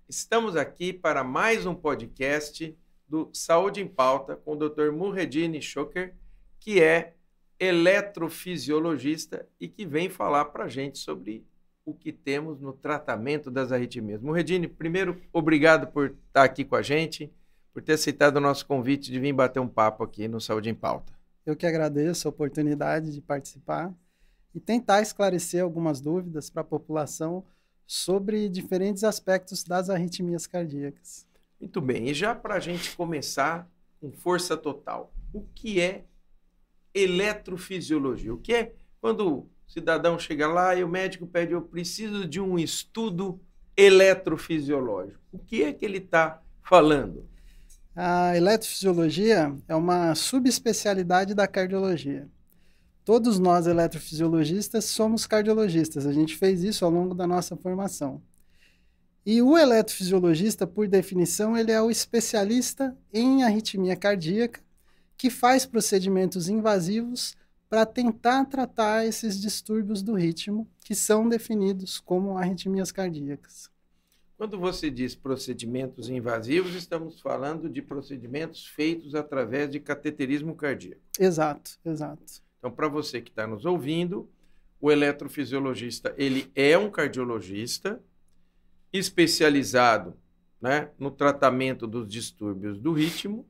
Estamos aqui para mais um podcast do Saúde em Pauta com o Dr. Muhedini Shoker, que é eletrofisiologista e que vem falar para a gente sobre o que temos no tratamento das arritmias. Muhedini, primeiro, obrigado por estar aqui com a gente, por ter aceitado o nosso convite de vir bater um papo aqui no Saúde em Pauta. Eu que agradeço a oportunidade de participar e tentar esclarecer algumas dúvidas para a população sobre diferentes aspectos das arritmias cardíacas. Muito bem, e já para a gente começar com força total, o que é eletrofisiologia? O que é quando o cidadão chega lá e o médico pede, eu preciso de um estudo eletrofisiológico? O que é que ele está falando? A eletrofisiologia é uma subespecialidade da cardiologia. Todos nós, eletrofisiologistas, somos cardiologistas. A gente fez isso ao longo da nossa formação. E o eletrofisiologista, por definição, ele é o especialista em arritmia cardíaca que faz procedimentos invasivos para tentar tratar esses distúrbios do ritmo que são definidos como arritmias cardíacas. Quando você diz procedimentos invasivos, estamos falando de procedimentos feitos através de cateterismo cardíaco. Exato, exato. Então, para você que está nos ouvindo, o eletrofisiologista, ele é um cardiologista especializado, né, no tratamento dos distúrbios do ritmo,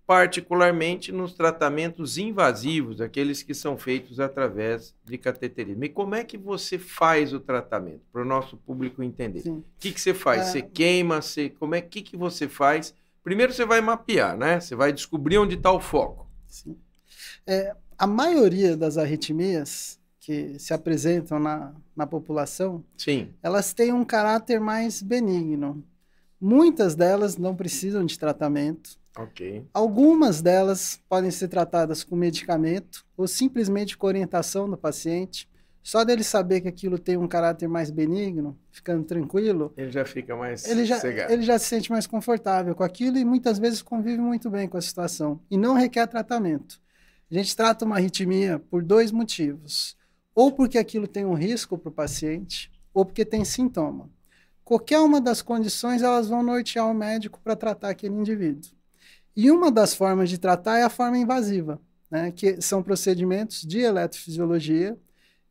particularmente nos tratamentos invasivos, aqueles que são feitos através de cateterismo. E como é que você faz o tratamento, para o nosso público entender? Sim. O que você faz? Você queima? Que você faz? Primeiro você vai mapear, né? Você vai descobrir onde está o foco. Sim. A maioria das arritmias que se apresentam na população, sim, elas têm um caráter mais benigno. Muitas delas não precisam de tratamento. Ok. Algumas delas podem ser tratadas com medicamento ou simplesmente com orientação do paciente. Só dele saber que aquilo tem um caráter mais benigno, ficando tranquilo, ele já fica mais sossegado. Ele já se sente mais confortável com aquilo e muitas vezes convive muito bem com a situação. E não requer tratamento. A gente trata uma arritmia por dois motivos. Ou porque aquilo tem um risco para o paciente, ou porque tem sintoma. Qualquer uma das condições, elas vão nortear o médico para tratar aquele indivíduo. E uma das formas de tratar é a forma invasiva, né, que são procedimentos de eletrofisiologia,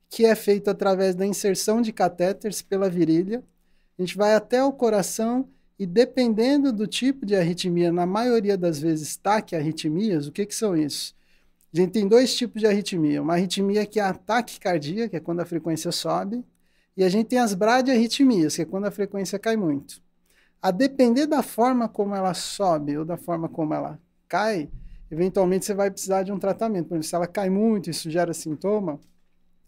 que é feito através da inserção de catéteres pela virilha. A gente vai até o coração e, dependendo do tipo de arritmia, na maioria das vezes taquiarritmias, o que são isso? A gente tem dois tipos de arritmia. Uma arritmia que é a taquicardia, que é quando a frequência sobe, e a gente tem as bradiarritmias, que é quando a frequência cai muito. A depender da forma como ela sobe ou da forma como ela cai, eventualmente você vai precisar de um tratamento. Por exemplo, se ela cai muito e isso gera sintoma,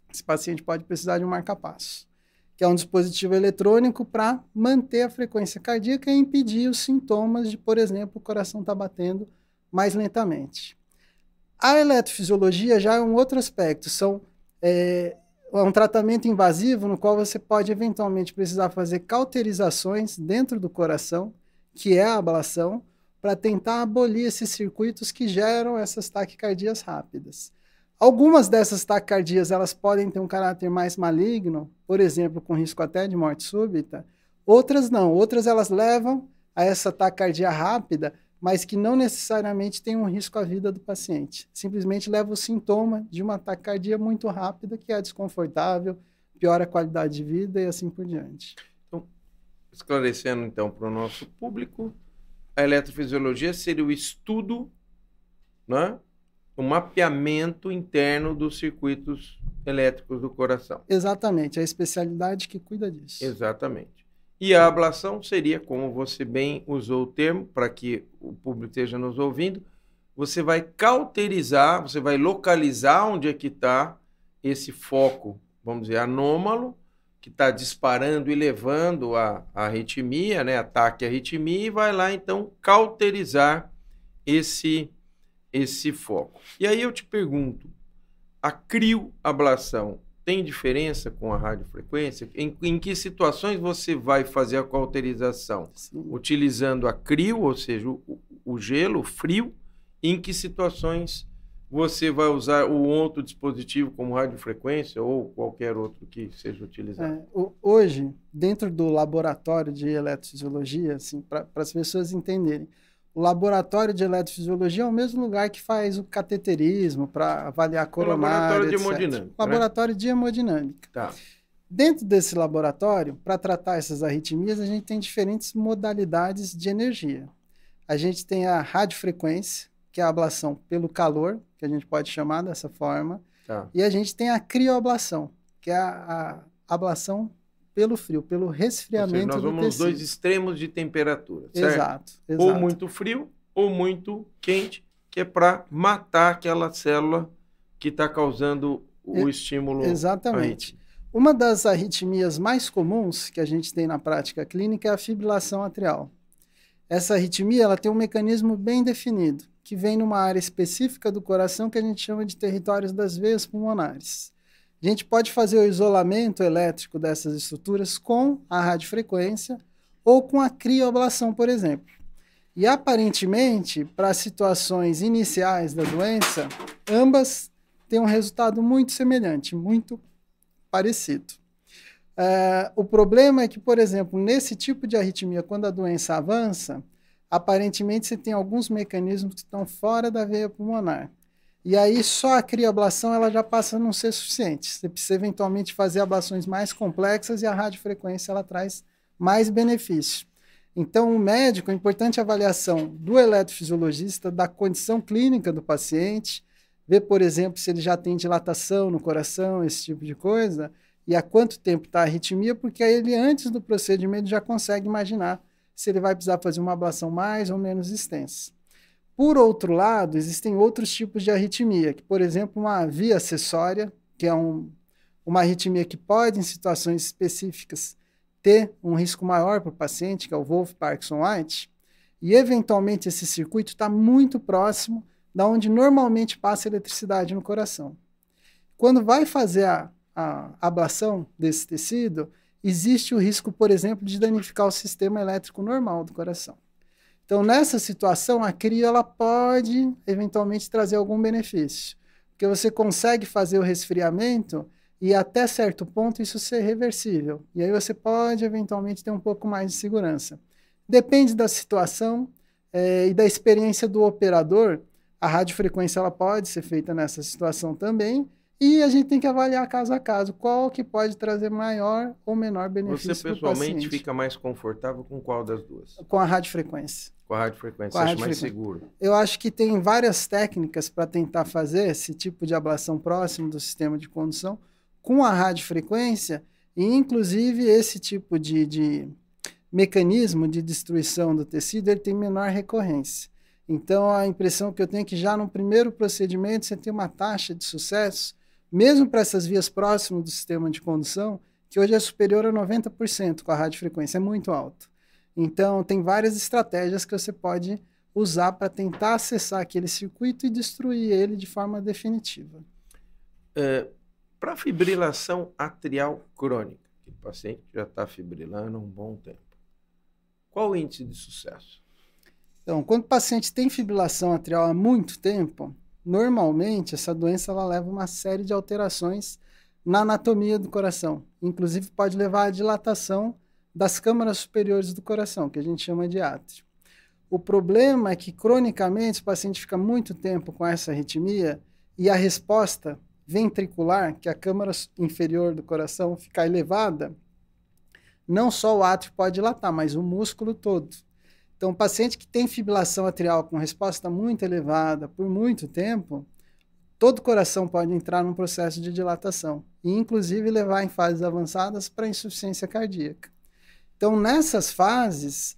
esse paciente pode precisar de um marca-passo, que é um dispositivo eletrônico para manter a frequência cardíaca e impedir os sintomas de, por exemplo, o coração estar batendo mais lentamente. A eletrofisiologia já é um outro aspecto, é um tratamento invasivo no qual você pode eventualmente precisar fazer cauterizações dentro do coração, que é a ablação, para tentar abolir esses circuitos que geram essas taquicardias rápidas. Algumas dessas taquicardias elas podem ter um caráter mais maligno, por exemplo, com risco até de morte súbita. Outras não, outras elas levam a essa taquicardia rápida, mas que não necessariamente tem um risco à vida do paciente. Simplesmente leva o sintoma de uma taquicardia muito rápida, que é desconfortável, piora a qualidade de vida e assim por diante. Então, esclarecendo então para o nosso público, a eletrofisiologia seria o estudo, né, o mapeamento interno dos circuitos elétricos do coração. Exatamente, é a especialidade que cuida disso. Exatamente. E a ablação seria, como você bem usou o termo, para que o público esteja nos ouvindo, você vai cauterizar, você vai localizar onde é que está esse foco, vamos dizer, anômalo, que está disparando e levando a arritmia, né, ataque à arritmia, e vai lá, então, cauterizar esse foco. E aí eu te pergunto, a crioablação tem diferença com a radiofrequência? Em que situações você vai fazer a cauterização? Sim. Utilizando a crio, ou seja, o gelo, o frio, e em que situações você vai usar o outro dispositivo como radiofrequência ou qualquer outro que seja utilizado? Hoje, dentro do laboratório de eletrofisiologia, assim, para as pessoas entenderem, o laboratório de eletrofisiologia é o mesmo lugar que faz o cateterismo para avaliar coronária, laboratório de etc. hemodinâmica, Laboratório de hemodinâmica. Tá. Dentro desse laboratório, para tratar essas arritmias, a gente tem diferentes modalidades de energia. A gente tem a radiofrequência, que é a ablação pelo calor, que a gente pode chamar dessa forma, Tá. e a gente tem a crioablação, que é a ablação pelo frio, pelo resfriamento do tecido. Nós vamos nos dois extremos de temperatura, certo? Exato. Ou muito frio ou muito quente, que é para matar aquela célula que está causando o estímulo. Exatamente. Uma das arritmias mais comuns que a gente tem na prática clínica é a fibrilação atrial. Essa arritmia ela tem um mecanismo bem definido, que vem numa área específica do coração que a gente chama de territórios das veias pulmonares. A gente pode fazer o isolamento elétrico dessas estruturas com a radiofrequência ou com a crioablação, por exemplo. E aparentemente, para situações iniciais da doença, ambas têm um resultado muito semelhante, muito parecido. O problema é que, por exemplo, nesse tipo de arritmia, quando a doença avança, aparentemente você tem alguns mecanismos que estão fora da veia pulmonar. E aí só a crioablação ela já passa a não ser suficiente. Você precisa eventualmente fazer ablações mais complexas e a radiofrequência ela traz mais benefício. Então, o médico, é importante a avaliação do eletrofisiologista, da condição clínica do paciente, ver, por exemplo, se ele já tem dilatação no coração, esse tipo de coisa, e há quanto tempo está a arritmia, porque aí ele, antes do procedimento, já consegue imaginar se ele vai precisar fazer uma ablação mais ou menos extensa. Por outro lado, existem outros tipos de arritmia, que, por exemplo, uma via acessória, que é uma arritmia que pode, em situações específicas, ter um risco maior para o paciente, que é o Wolff-Parkinson-White, e eventualmente esse circuito está muito próximo da onde normalmente passa eletricidade no coração. Quando vai fazer a ablação desse tecido, existe o risco, por exemplo, de danificar o sistema elétrico normal do coração. Então, nessa situação, a crio ela pode eventualmente trazer algum benefício, porque você consegue fazer o resfriamento e até certo ponto isso ser reversível. E aí você pode eventualmente ter um pouco mais de segurança. Depende da situação e da experiência do operador. A radiofrequência ela pode ser feita nessa situação também, e a gente tem que avaliar caso a caso qual que pode trazer maior ou menor benefício para o paciente. Você pessoalmente fica mais confortável com qual das duas? Com a radiofrequência. Com a radiofrequência, você acha mais seguro? Eu acho que tem várias técnicas para tentar fazer esse tipo de ablação próximo do sistema de condução com a radiofrequência, e inclusive esse tipo de mecanismo de destruição do tecido ele tem menor recorrência. Então a impressão que eu tenho é que já no primeiro procedimento você tem uma taxa de sucesso, mesmo para essas vias próximas do sistema de condução, que hoje é superior a 90% com a radiofrequência, é muito alto. Então tem várias estratégias que você pode usar para tentar acessar aquele circuito e destruir ele de forma definitiva. Para fibrilação atrial crônica, que o paciente já está fibrilando há um bom tempo, qual o índice de sucesso? Então, quando o paciente tem fibrilação atrial há muito tempo, normalmente essa doença ela leva uma série de alterações na anatomia do coração. Inclusive pode levar à dilatação das câmaras superiores do coração, que a gente chama de átrio. O problema é que, cronicamente, o paciente fica muito tempo com essa arritmia e a resposta ventricular, que é a câmara inferior do coração, ficar elevada, não só o átrio pode dilatar, mas o músculo todo. Então, o paciente que tem fibrilação atrial com resposta muito elevada por muito tempo, todo o coração pode entrar num processo de dilatação e, inclusive, levar em fases avançadas para insuficiência cardíaca. Então, nessas fases,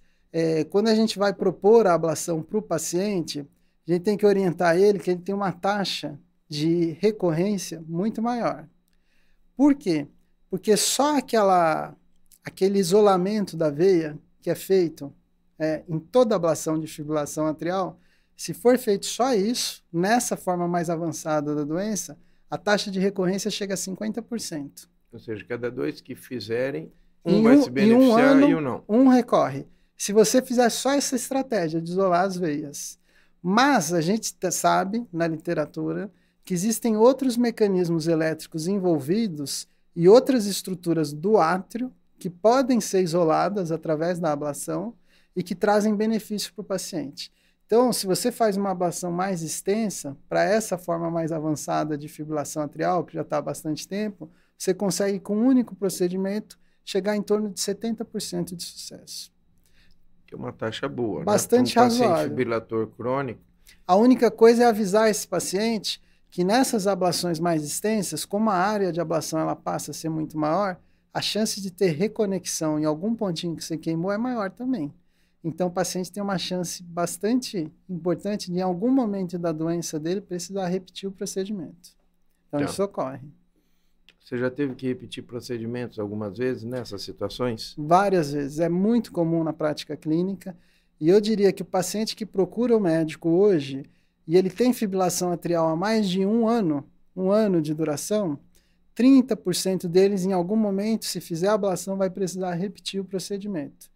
quando a gente vai propor a ablação para o paciente, a gente tem que orientar ele que ele tem uma taxa de recorrência muito maior. Por quê? Porque só aquele isolamento da veia que é feito em toda ablação de fibrilação atrial, se for feito só isso, nessa forma mais avançada da doença, a taxa de recorrência chega a 50%. Ou seja, cada 2 que fizerem, um vai se beneficiar e um não. Um recorre. Se você fizer só essa estratégia de isolar as veias, Mas a gente sabe, na literatura, que existem outros mecanismos elétricos envolvidos e outras estruturas do átrio que podem ser isoladas através da ablação e que trazem benefício para o paciente. Então, se você faz uma ablação mais extensa, para essa forma mais avançada de fibrilação atrial, que já está há bastante tempo, você consegue, com um único procedimento, chegar em torno de 70% de sucesso. Que é uma taxa boa, bastante né? Um razoável. paciente fibrilador crônico. A única coisa é avisar esse paciente que nessas ablações mais extensas, como a área de ablação ela passa a ser muito maior, a chance de ter reconexão em algum pontinho que você queimou é maior também. Então, o paciente tem uma chance bastante importante de, em algum momento da doença dele, precisar repetir o procedimento. Então, isso ocorre. Você já teve que repetir procedimentos algumas vezes nessas situações? Várias vezes. É muito comum na prática clínica. E eu diria que o paciente que procura o médico hoje, e ele tem fibrilação atrial há mais de um ano de duração, 30% deles, em algum momento, se fizer a ablação, vai precisar repetir o procedimento.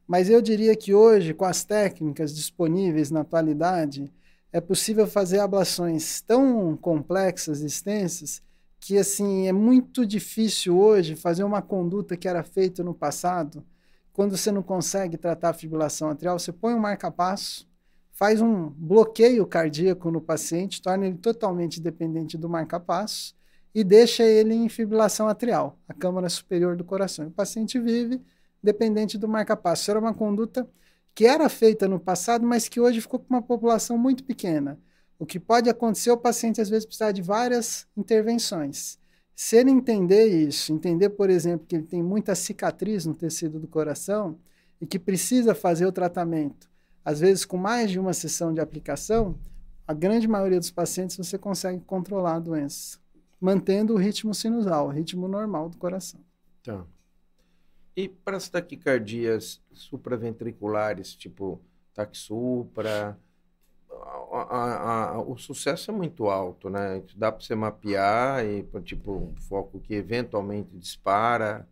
Mas eu diria que hoje, com as técnicas disponíveis na atualidade, é possível fazer ablações tão complexas e extensas que, assim, é muito difícil hoje fazer uma conduta que era feita no passado. Quando você não consegue tratar a fibrilação atrial, você põe um marca-passo, faz um bloqueio cardíaco no paciente, torna ele totalmente dependente do marca-passo e deixa ele em fibrilação atrial, a câmara superior do coração. O paciente vive dependente do marca-passo. Era uma conduta que era feita no passado, mas que hoje ficou com uma população muito pequena. O que pode acontecer, o paciente às vezes precisar de várias intervenções. Se ele entender isso, entender, por exemplo, que ele tem muita cicatriz no tecido do coração e que precisa fazer o tratamento, às vezes com mais de uma sessão de aplicação, a grande maioria dos pacientes você consegue controlar a doença, mantendo o ritmo sinusal, o ritmo normal do coração. Tá. E para as taquicardias supraventriculares, tipo taquisupra, o sucesso é muito alto, né? Dá para você mapear e, tipo, um foco que eventualmente dispara.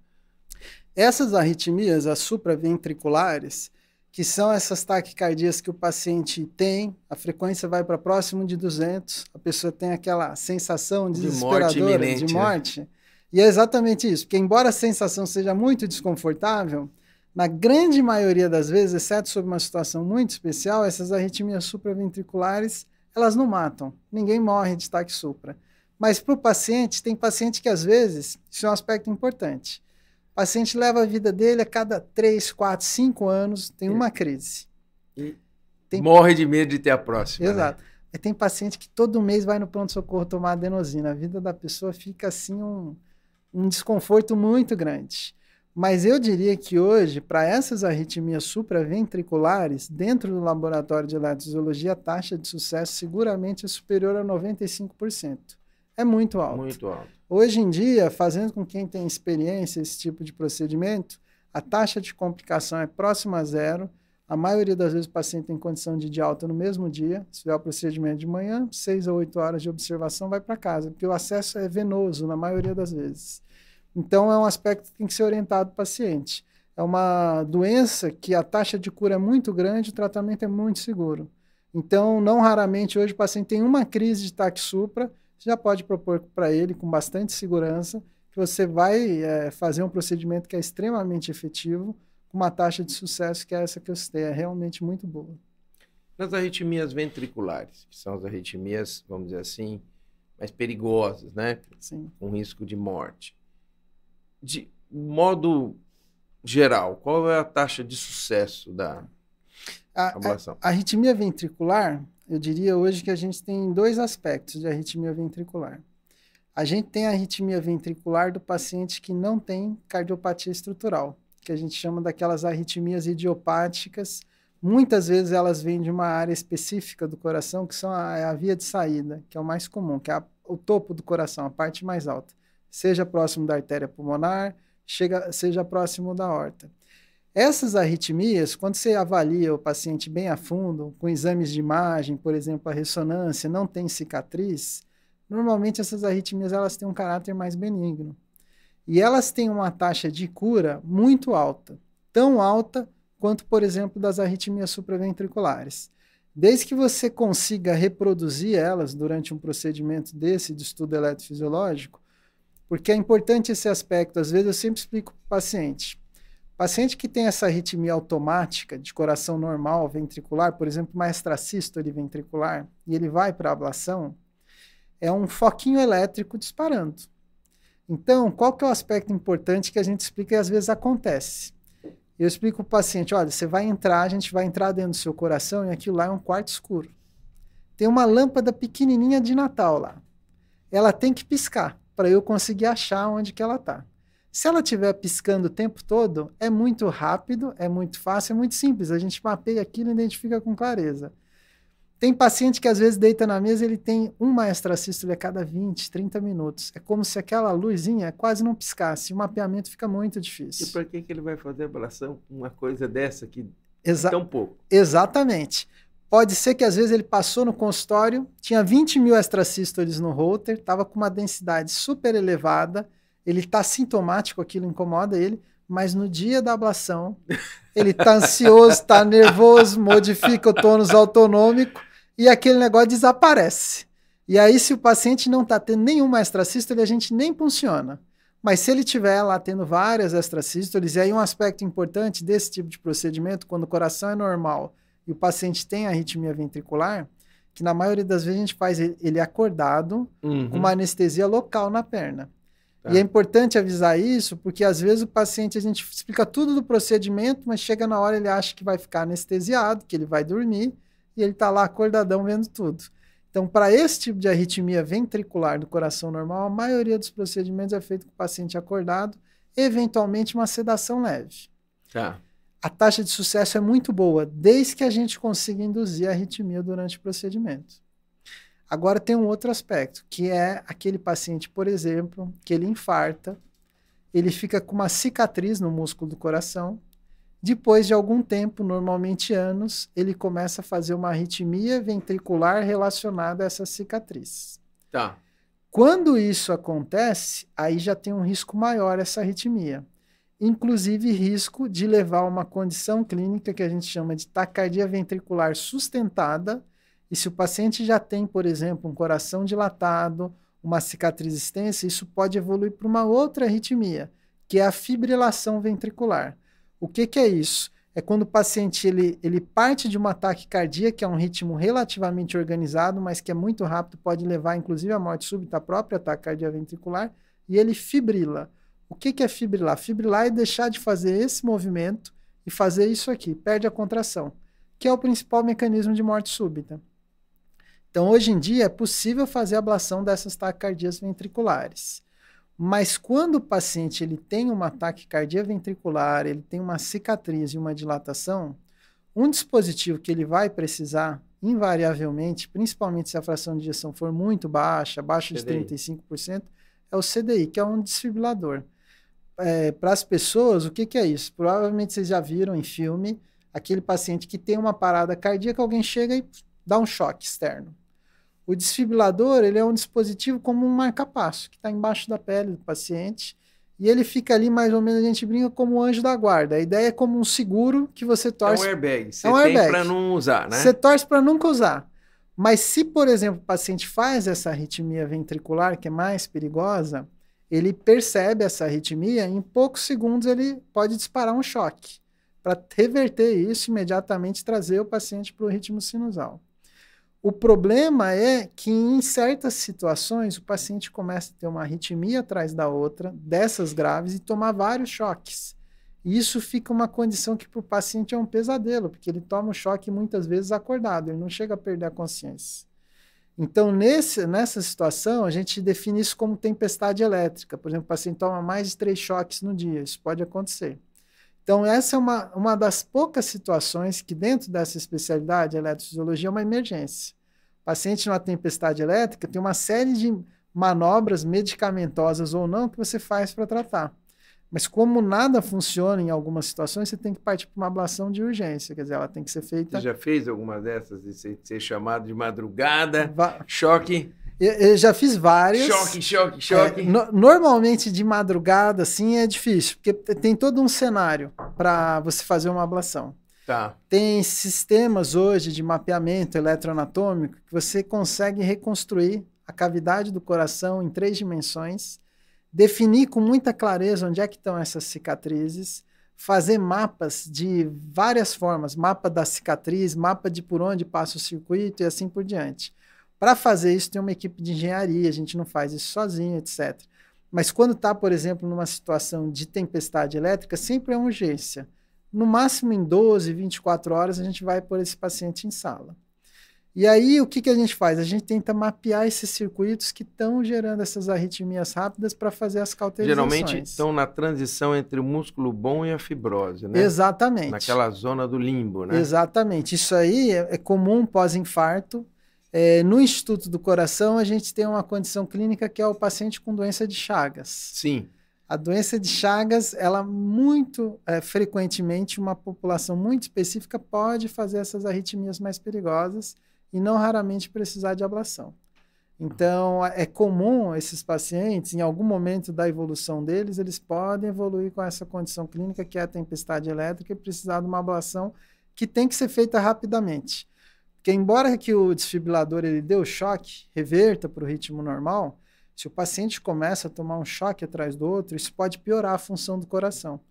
Essas arritmias, as supraventriculares, que são essas taquicardias que o paciente tem, a frequência vai para próximo de 200, a pessoa tem aquela sensação desesperadora de morte. Né? E é exatamente isso, porque embora a sensação seja muito desconfortável, na grande maioria das vezes, exceto sob uma situação muito especial, essas arritmias supraventriculares, elas não matam. Ninguém morre de taque supra. Mas para o paciente, tem paciente que às vezes, isso é um aspecto importante, o paciente leva a vida dele a cada 3, 4, 5 anos, tem uma crise. Morre de medo de ter a próxima. Exato. Né? Tem paciente que todo mês vai no pronto-socorro tomar adenosina. A vida da pessoa fica assim um desconforto muito grande. Mas eu diria que hoje, para essas arritmias supraventriculares, dentro do laboratório de eletrofisiologia, a taxa de sucesso seguramente é superior a 95%. É muito alto. Muito alto. Hoje em dia, fazendo com quem tem experiência esse tipo de procedimento, a taxa de complicação é próxima a zero. A maioria das vezes o paciente tem condição de ir de alta no mesmo dia. Se fizer o procedimento de manhã, 6 a 8 horas de observação, vai para casa, porque o acesso é venoso na maioria das vezes. Então, é um aspecto que tem que ser orientado para o paciente. É uma doença que a taxa de cura é muito grande, o tratamento é muito seguro. Então, não raramente, hoje o paciente tem uma crise de taque supra, você já pode propor para ele, com bastante segurança, que você vai fazer um procedimento que é extremamente efetivo, com uma taxa de sucesso que é essa que eu citei, é realmente muito boa. Nas arritmias ventriculares, que são as arritmias, vamos dizer assim, mais perigosas, né? Sim. Com risco de morte. De modo geral, qual é a taxa de sucesso da ablação? A arritmia ventricular, eu diria hoje que a gente tem 2 aspectos de arritmia ventricular. A gente tem a arritmia ventricular do paciente que não tem cardiopatia estrutural, que a gente chama daquelas arritmias idiopáticas. Muitas vezes elas vêm de uma área específica do coração, que são a via de saída, que é o mais comum, que é o topo do coração, a parte mais alta. Seja próximo da artéria pulmonar, seja próximo da aorta. Essas arritmias, quando você avalia o paciente bem a fundo, com exames de imagem, por exemplo, a ressonância, não tem cicatriz, normalmente essas arritmias elas têm um caráter mais benigno. E elas têm uma taxa de cura muito alta, tão alta quanto, por exemplo, das arritmias supraventriculares. Desde que você consiga reproduzir elas durante um procedimento desse de estudo eletrofisiológico, porque é importante esse aspecto. Às vezes eu sempre explico para o paciente que tem essa arritmia automática de coração normal, ventricular, por exemplo, uma extrasístole ventricular, e ele vai para a ablação, é um foquinho elétrico disparando. Então, qual que é o aspecto importante que a gente explica e às vezes acontece? Eu explico para o paciente, olha, você vai entrar, a gente vai entrar dentro do seu coração e aquilo lá é um quarto escuro. Tem uma lâmpada pequenininha de Natal lá. Ela tem que piscar para eu conseguir achar onde que ela está. Se ela estiver piscando o tempo todo, é muito rápido, é muito fácil, é muito simples. A gente mapeia aquilo e identifica com clareza. Tem paciente que às vezes deita na mesa e ele tem uma extrasístole a cada 20, 30 minutos. É como se aquela luzinha quase não piscasse. O mapeamento fica muito difícil. E para que ele vai fazer ablação? Uma coisa dessa que tão pouco. Exatamente. Pode ser que às vezes ele passou no consultório, tinha 20 mil extrasístoles no Holter, estava com uma densidade super elevada, ele está sintomático, aquilo incomoda ele, mas no dia da ablação, ele está ansioso, está nervoso, modifica o tônus autonômico, e aquele negócio desaparece. E aí, se o paciente não está tendo nenhuma extrasístole, a gente nem funciona. Mas se ele estiver lá tendo várias extrasístoles, e aí um aspecto importante desse tipo de procedimento, quando o coração é normal e o paciente tem arritmia ventricular, que na maioria das vezes a gente faz ele acordado, com uma anestesia local na perna. Tá. E é importante avisar isso, porque às vezes o paciente, a gente explica tudo do procedimento, mas chega na hora ele acha que vai ficar anestesiado, que ele vai dormir, e ele está lá acordadão vendo tudo. Então, para esse tipo de arritmia ventricular do coração normal, a maioria dos procedimentos é feito com o paciente acordado, eventualmente uma sedação leve. Tá. A taxa de sucesso é muito boa, desde que a gente consiga induzir a arritmia durante o procedimento. Agora tem um outro aspecto, que é aquele paciente, por exemplo, que ele infarta, ele fica com uma cicatriz no músculo do coração. Depois de algum tempo, normalmente anos, ele começa a fazer uma arritmia ventricular relacionada a essa cicatriz. Tá. Quando isso acontece, aí já tem um risco maior essa arritmia. Inclusive risco de levar a uma condição clínica que a gente chama de taquicardia ventricular sustentada. E se o paciente já tem, por exemplo, um coração dilatado, uma cicatriz extensa, isso pode evoluir para uma outra arritmia, que é a fibrilação ventricular. O que é isso? É quando o paciente ele parte de uma taquicardia, que é um ritmo relativamente organizado, mas que é muito rápido, pode levar inclusive à morte súbita, a própria taquicardia ventricular, e ele fibrila. O que é fibrilar? Fibrilar é deixar de fazer esse movimento e fazer isso aqui, perde a contração, que é o principal mecanismo de morte súbita. Então, hoje em dia, é possível fazer a ablação dessas taquicardias ventriculares. Mas quando o paciente ele tem uma taquicardia ventricular, ele tem uma cicatriz e uma dilatação, um dispositivo que ele vai precisar, invariavelmente, principalmente se a fração de ejeção for muito baixa, abaixo de 35%, é o CDI, que é um desfibrilador. Para as pessoas, o que é isso? Provavelmente vocês já viram em filme aquele paciente que tem uma parada cardíaca, alguém chega e dá um choque externo. O desfibrilador, ele é um dispositivo como um marca-passo, que está embaixo da pele do paciente, e ele fica ali, mais ou menos, a gente brinca como um anjo da guarda. A ideia é como um seguro que você torce... É um airbag. Você tem para não usar, né? Você torce para nunca usar. Mas se, por exemplo, o paciente faz essa arritmia ventricular, que é mais perigosa, ele percebe essa arritmia, em poucos segundos ele pode disparar um choque, para reverter isso imediatamente, trazer o paciente para o ritmo sinusal. O problema é que em certas situações o paciente começa a ter uma arritmia atrás da outra, dessas graves, e tomar vários choques. E isso fica uma condição que para o paciente é um pesadelo, porque ele toma um choque muitas vezes acordado, ele não chega a perder a consciência. Então, nessa situação, a gente define isso como tempestade elétrica. Por exemplo, o paciente toma mais de 3 choques no dia, isso pode acontecer. Então, essa é uma das poucas situações que, dentro dessa especialidade, a eletrofisiologia, é uma emergência. O paciente numa tempestade elétrica tem uma série de manobras medicamentosas ou não que você faz para tratar. Mas como nada funciona em algumas situações, você tem que partir para uma ablação de urgência. Quer dizer, ela tem que ser feita... Você já fez alguma dessas de ser chamado de madrugada, choque... Eu já fiz várias. Choque. Normalmente de madrugada, assim, é difícil, porque tem todo um cenário para você fazer uma ablação. Tá. Tem sistemas hoje de mapeamento eletroanatômico que você consegue reconstruir a cavidade do coração em 3 dimensões, definir com muita clareza onde é que estão essas cicatrizes, fazer mapas de várias formas, mapa da cicatriz, mapa de por onde passa o circuito e assim por diante. Para fazer isso tem uma equipe de engenharia, a gente não faz isso sozinho, etc. Mas quando está, por exemplo, numa situação de tempestade elétrica, sempre é uma urgência. No máximo em 12, 24 horas a gente vai pôr esse paciente em sala. E aí, o que a gente faz? A gente tenta mapear esses circuitos que estão gerando essas arritmias rápidas para fazer as cauterizações. Geralmente estão na transição entre o músculo bom e a fibrose, né? Exatamente. Naquela zona do limbo, né? Exatamente. Isso aí é comum pós-infarto. No Instituto do Coração, a gente tem uma condição clínica que é o paciente com doença de Chagas. Sim. A doença de Chagas, ela muito frequentemente, uma população muito específica pode fazer essas arritmias mais perigosas e não raramente precisar de ablação. Então, é comum esses pacientes, em algum momento da evolução deles, eles podem evoluir com essa condição clínica que é a tempestade elétrica e precisar de uma ablação que tem que ser feita rapidamente. Porque embora que o desfibrilador ele dê o choque, reverta para o ritmo normal, se o paciente começa a tomar um choque atrás do outro, isso pode piorar a função do coração.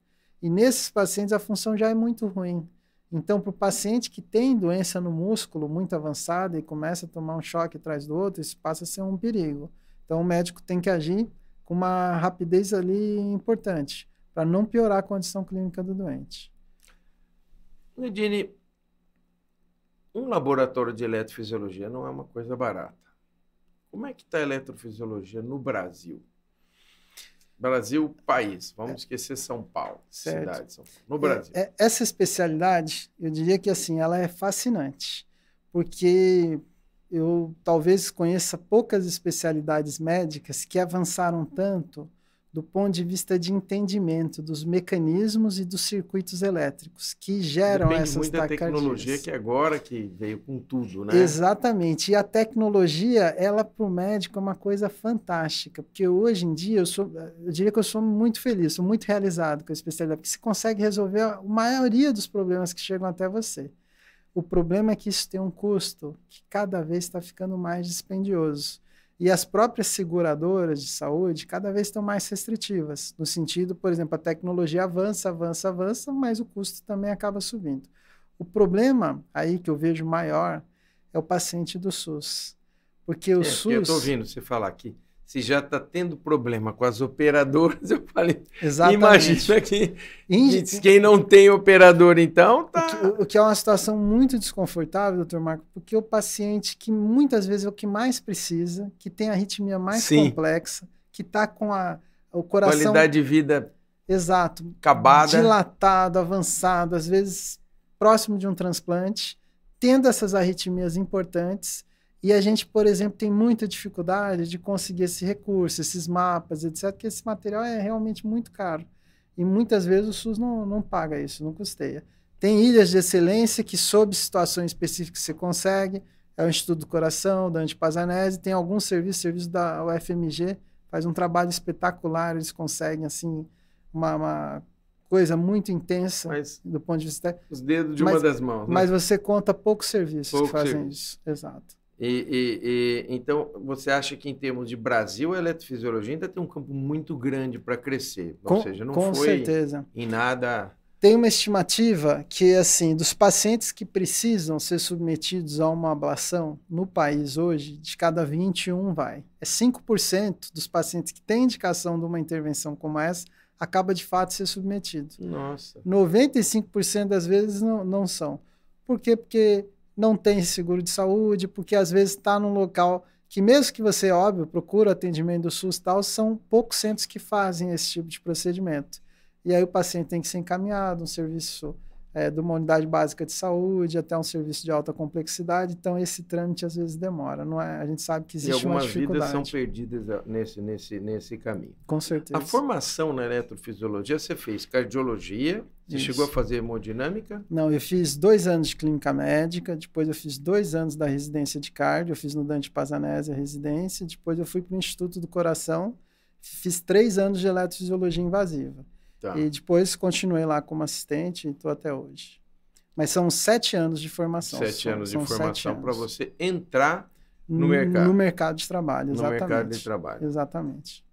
E nesses pacientes a função já é muito ruim. Então, para o paciente que tem doença no músculo muito avançada e começa a tomar um choque atrás do outro, isso passa a ser um perigo. Então, o médico tem que agir com uma rapidez ali importante, para não piorar a condição clínica do doente. Nedini, um laboratório de eletrofisiologia não é uma coisa barata. Como é que está a eletrofisiologia no Brasil? Brasil, país. Vamos esquecer São Paulo, certo. Cidade de São Paulo. No Brasil. Essa especialidade, eu diria que assim, ela é fascinante, porque eu talvez conheça poucas especialidades médicas que avançaram tanto do ponto de vista de entendimento dos mecanismos e dos circuitos elétricos que geram essas taquicardias. Depende muito da tecnologia que agora que veio com tudo, né? Exatamente. E a tecnologia, ela para o médico é uma coisa fantástica, porque hoje em dia eu diria que eu sou muito feliz, sou muito realizado com a especialidade, porque você consegue resolver a maioria dos problemas que chegam até você. O problema é que isso tem um custo que cada vez está ficando mais dispendioso. E as próprias seguradoras de saúde cada vez estão mais restritivas, no sentido, por exemplo, a tecnologia avança, mas o custo também acaba subindo. O problema aí que eu vejo maior é o paciente do SUS. Porque o SUS... Eu estou ouvindo você falar aqui, se já está tendo problema com as operadoras, eu falei, exatamente. Imagina que quem não tem operador, então, tá... O que é uma situação muito desconfortável, doutor Marco, porque o paciente que muitas vezes é o que mais precisa, que tem a arritmia mais complexa, que está com o coração... Qualidade de vida... Exato. Acabada. Dilatado, avançado, às vezes próximo de um transplante, tendo essas arritmias importantes. E a gente, por exemplo, tem muita dificuldade de conseguir esse recurso, esses mapas, etc., porque esse material é realmente muito caro. E muitas vezes o SUS não paga isso, não custeia. Tem ilhas de excelência que, sob situações específicas, você consegue. É o Instituto do Coração, da Antipazanese, tem alguns serviços da UFMG, faz um trabalho espetacular, eles conseguem, assim, uma coisa muito intensa do ponto de vista... Os dedos de uma das mãos. Né? Mas você conta poucos serviços que fazem isso. Exato. Então, você acha que em termos de Brasil, a eletrofisiologia ainda tem um campo muito grande para crescer? Ou seja, não com foi certeza. Em nada... Tem uma estimativa que, assim, dos pacientes que precisam ser submetidos a uma ablação no país hoje, de cada 21 vai. É 5% dos pacientes que têm indicação de uma intervenção como essa, acaba de fato ser submetido. Nossa. 95% das vezes não são. Por quê? Porque não tem seguro de saúde, porque às vezes está num local que, mesmo que você, óbvio, procura atendimento do SUS e tal, são poucos centros que fazem esse tipo de procedimento. E aí o paciente tem que ser encaminhado, um serviço de uma unidade básica de saúde, até um serviço de alta complexidade, então esse trâmite às vezes demora, não é? A gente sabe que existe uma dificuldade. E algumas vidas são perdidas nesse caminho. Com certeza. A formação na eletrofisiologia, você fez cardiologia, você chegou a fazer hemodinâmica? Não, eu fiz 2 anos de clínica médica, depois eu fiz 2 anos da residência de cardio, eu fiz no Dante Pazanese a residência, depois eu fui para o Instituto do Coração, fiz 3 anos de eletrofisiologia invasiva. Tá. E depois continuei lá como assistente e estou até hoje. Mas são 7 anos de formação. 7 anos de são formação para você entrar no mercado. No mercado de trabalho, exatamente. No mercado de trabalho. Exatamente.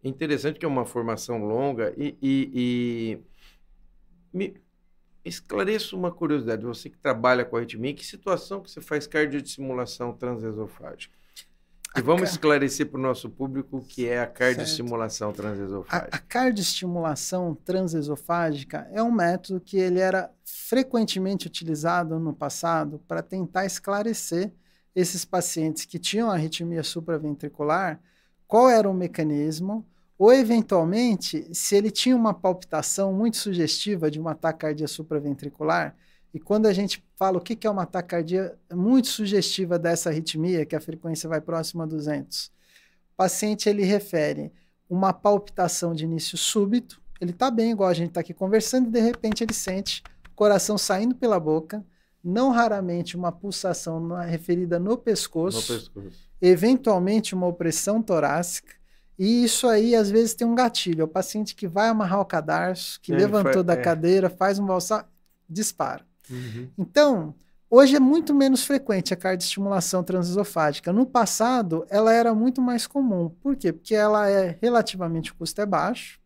Interessante que é uma formação longa e me esclareça uma curiosidade. Você que trabalha com arritmia, em que situação que você faz cardiostimulação transesofágica? E vamos esclarecer para o nosso público o que é a cardiostimulação transesofágica. A cardiostimulação transesofágica é um método que ele era frequentemente utilizado no passado para tentar esclarecer esses pacientes que tinham arritmia supraventricular, qual era o mecanismo, ou eventualmente, se ele tinha uma palpitação muito sugestiva de uma taquicardia supraventricular. E quando a gente fala o que é uma taquicardia muito sugestiva dessa arritmia, que a frequência vai próxima a 200, o paciente ele refere uma palpitação de início súbito, ele está bem, igual a gente está aqui conversando, e de repente ele sente o coração saindo pela boca, não raramente uma pulsação referida no pescoço, eventualmente uma opressão torácica, e isso aí às vezes tem um gatilho, é o paciente que vai amarrar o cadarço, que levantou da cadeira, faz um valsar, dispara. Uhum. Então, hoje é muito menos frequente a cardiostimulação transesofágica. No passado, ela era muito mais comum. Por quê? Porque ela relativamente, o custo é baixo,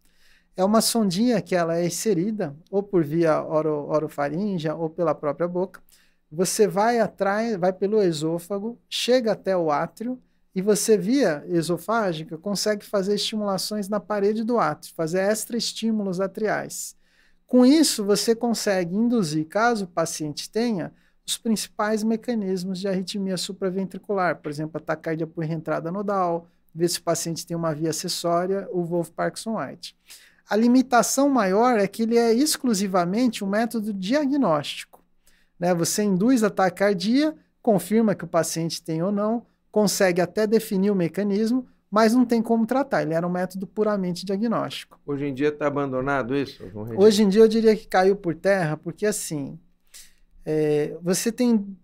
é uma sondinha que ela é inserida ou por via orofaríngea ou pela própria boca. Você vai atrás, vai pelo esôfago, chega até o átrio e você, via esofágica, consegue fazer estimulações na parede do átrio, fazer extra-estímulos atriais. Com isso, você consegue induzir, caso o paciente tenha, os principais mecanismos de arritmia supraventricular, por exemplo, a taquicardia por reentrada nodal, ver se o paciente tem uma via acessória, o Wolff-Parkinson-White. A limitação maior é que ele é exclusivamente um método diagnóstico, né? Você induz a taquicardia, confirma que o paciente tem ou não, consegue até definir o mecanismo, mas não tem como tratar, ele era um método puramente diagnóstico. Hoje em dia está abandonado isso? Hoje em dia eu diria que caiu por terra, porque assim, você tem